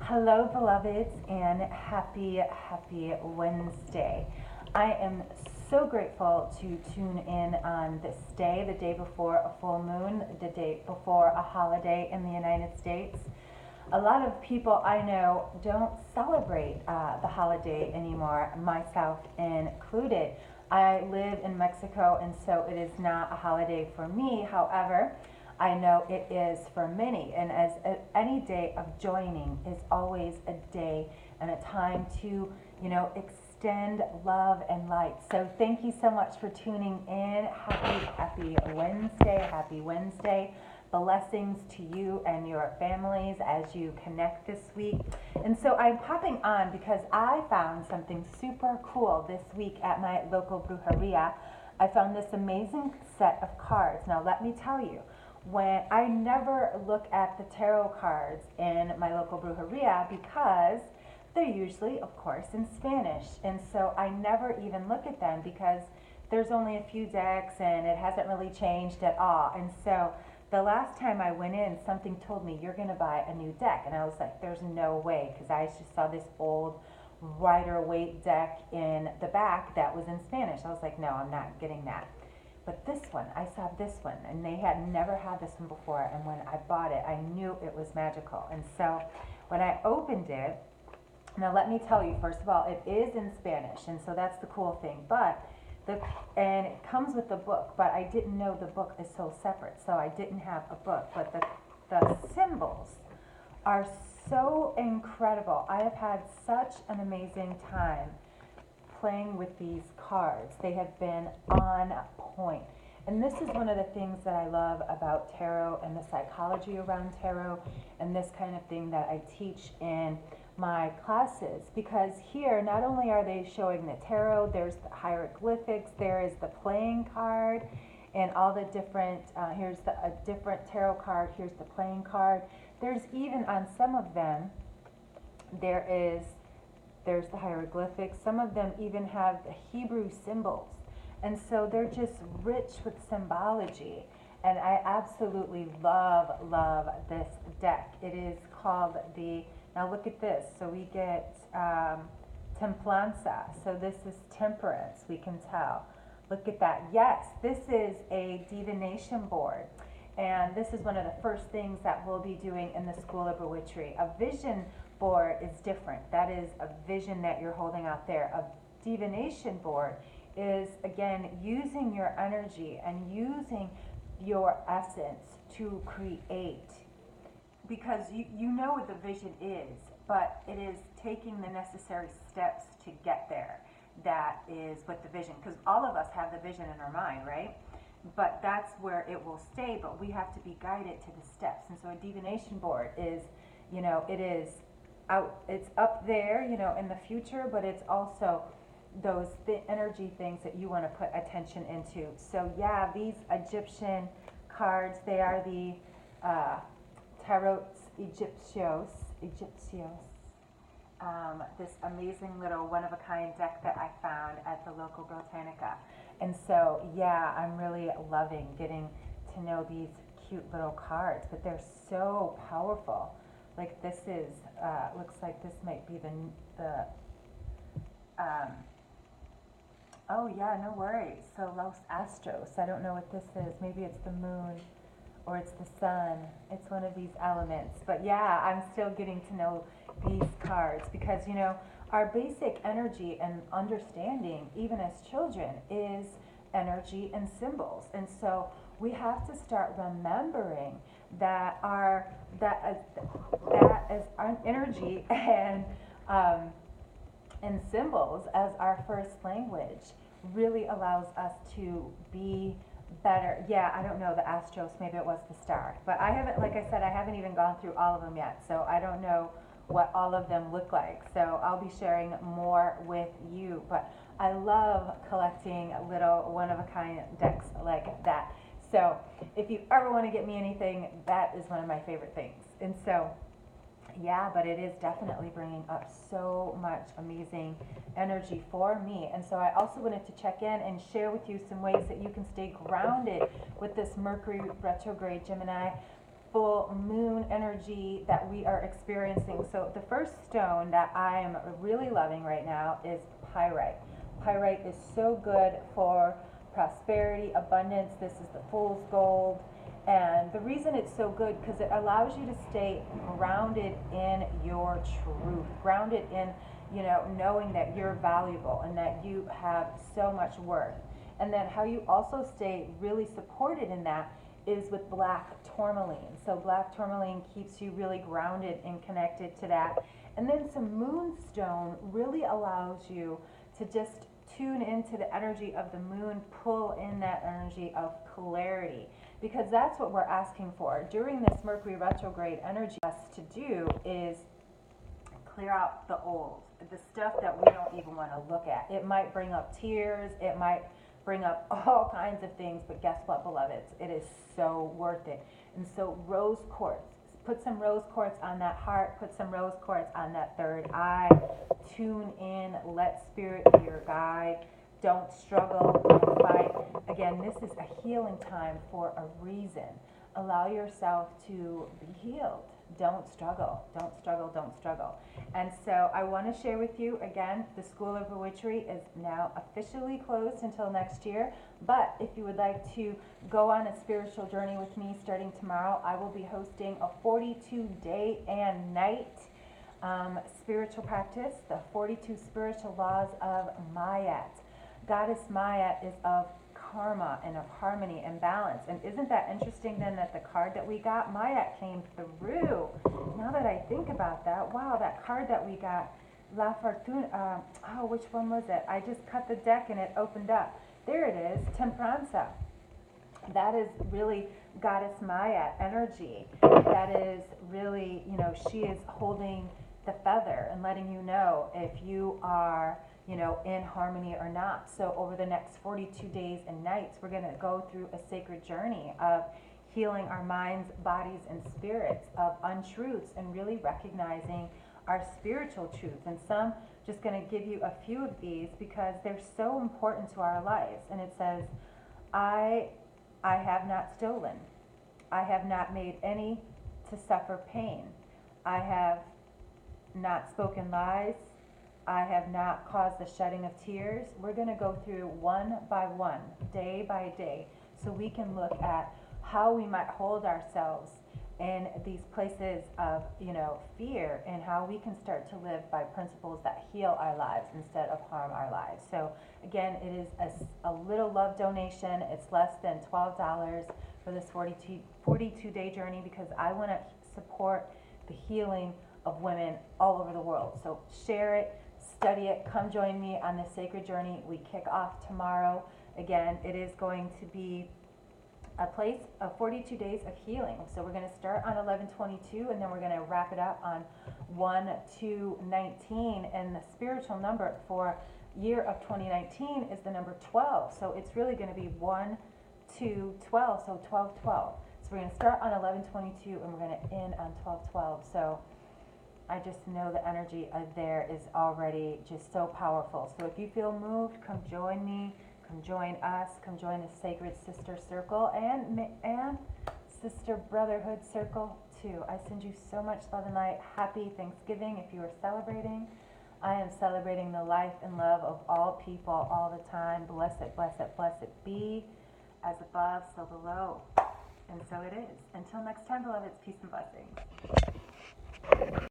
Hello, beloveds, and happy Wednesday. I am so grateful to tune in on this day, the day before a full moon, the day before a holiday in the United States. A lot of people I know don't celebrate the holiday anymore, myself included. I live in Mexico, and so it is not a holiday for me. However, I know it is for many, and as any day of joining is always a day and a time to, extend love and light. So thank you so much for tuning in. Happy Wednesday. Happy Wednesday. Blessings to you and your families as you connect this week. And so I'm popping on because I found something super cool this week at my local brujeria. I found this amazing set of cards. Now, let me tell you, when I never look at the tarot cards in my local brujeria because they're usually, of course, in Spanish. And so I never even look at them because there's only a few decks and it hasn't really changed at all. And so the last time I went in, something told me, you're going to buy a new deck. And I was like, there's no way, because I just saw this old Rider Waite deck in the back that was in Spanish. I was like, no, I'm not getting that. But this one, I saw this one, and they had never had this one before. And when I bought it, I knew it was magical. And so when I opened it, now let me tell you, first of all, it is in Spanish, and so that's the cool thing. But and it comes with the book, but I didn't know the book is so separate, so I didn't have a book. But the symbols are so incredible. I have had such an amazing time playing with these cards. They have been on point. And this is one of the things that I love about tarot and the psychology around tarot and this kind of thing that I teach in my classes, because here not only are they showing the tarot, there's the hieroglyphics, there is the playing card, and all the different, here's a different tarot card, here's the playing card. There's even on some of them, there's the hieroglyphics. Some of them even have the Hebrew symbols. And so they're just rich with symbology. And I absolutely love this deck. It is called now look at this. So we get Templanza. So this is temperance, we can tell. Look at that. Yes, this is a divination board. And this is one of the first things that we'll be doing in the School of Witchery. A vision board is different. That is a vision that you're holding out there. A divination board is, again, using your energy and using your essence to create, because you know what the vision is, but it is taking the necessary steps to get there. That is what the vision, because all of us have the vision in our mind, right? But that's where it will stay, but we have to be guided to the steps. And so a divination board is, it is it's up there, in the future, but it's also those energy things that you want to put attention into. So yeah, these Egyptian cards, they are the Tarot Egyptios. This amazing little one-of-a-kind deck that I found at the local Botanica. And so, yeah, I'm really loving getting to know these cute little cards, but they're so powerful. Like this is, looks like this might be oh yeah, no worries. So Los Astros, I don't know what this is. Maybe it's the moon or it's the sun. It's one of these elements. But yeah, I'm still getting to know these cards because, our basic energy and understanding, even as children, is energy and symbols. And so we have to start remembering that as our energy and symbols as our first language really allows us to be better. Yeah, I don't know, the Astros, maybe it was the star. But I haven't, like I said, I haven't even gone through all of them yet, so I don't know what all of them look like. So I'll be sharing more with you. But I love collecting little one-of-a-kind decks like that. So if you ever want to get me anything, that is one of my favorite things. And so, yeah, but it is definitely bringing up so much amazing energy for me. And so I also wanted to check in and share with you some ways that you can stay grounded with this Mercury retrograde, Gemini, full moon energy that we are experiencing. So the first stone that I am really loving right now is pyrite. Pyrite is so good for prosperity, abundance. This is the fool's gold. And the reason it's so good because it allows you to stay grounded in your truth, grounded in, knowing that you're valuable and that you have so much worth. And then how you also stay really supported in that is with black tourmaline. So black tourmaline keeps you really grounded and connected to that. And then some moonstone really allows you to just tune into the energy of the moon, pull in that energy of clarity, because that's what we're asking for. During this Mercury retrograde energy, us to do is clear out the old, the stuff that we don't even want to look at. It might bring up tears, it might bring up all kinds of things, but guess what, beloveds? It is so worth it. And so rose quartz, put some rose quartz on that heart, put some rose quartz on that third eye, tune in, let spirit be your guide. Don't struggle, don't fight. Again, this is a healing time for a reason. Allow yourself to be healed. Don't struggle, don't struggle, don't struggle. And so I want to share with you again, the School of Witchery is now officially closed until next year. But if you would like to go on a spiritual journey with me starting tomorrow, I will be hosting a 42-day and night spiritual practice, the 42 spiritual laws of Ma'at. Goddess Ma'at is of karma and of harmony and balance. And isn't that interesting then that the card that we got, Ma'at, came through? Now that I think about that, wow, that card that we got, La Fortuna, which one was it? I just cut the deck and it opened up. There it is, Tempranza. That is really Goddess Ma'at energy. That is really, she is holding the feather and letting you know if you are in harmony or not. So over the next 42 days and nights, we're going to go through a sacred journey of healing our minds, bodies, and spirits, of untruths, and really recognizing our spiritual truths. And some, just going to give you a few of these because they're so important to our lives. And it says, I have not stolen. I have not made any to suffer pain. I have not spoken lies. I have not caused the shedding of tears. We're going to go through one by one, day by day, so we can look at how we might hold ourselves in these places of, fear, and how we can start to live by principles that heal our lives instead of harm our lives. So again, it is a little love donation. It's less than $12 for this 42-day journey because I want to support the healing of women all over the world. So share it, study it, come join me on this sacred journey. We kick off tomorrow. Again, it is going to be a place of 42 days of healing. So we're going to start on 11/22 and then we're going to wrap it up on 1/2/19. And the spiritual number for year of 2019 is the number 12. So it's really going to be 1, 2, 12. So 12, 12. So we're going to start on 11/22 and we're going to end on 12/12. So I just know the energy of there is already just so powerful. So if you feel moved, come join me, come join us, come join the Sacred Sister Circle and Sister Brotherhood Circle too. I send you so much love and light. Happy Thanksgiving if you are celebrating. I am celebrating the life and love of all people all the time. Blessed, blessed, blessed be. As above, so below. And so it is. Until next time, beloveds, peace and blessings.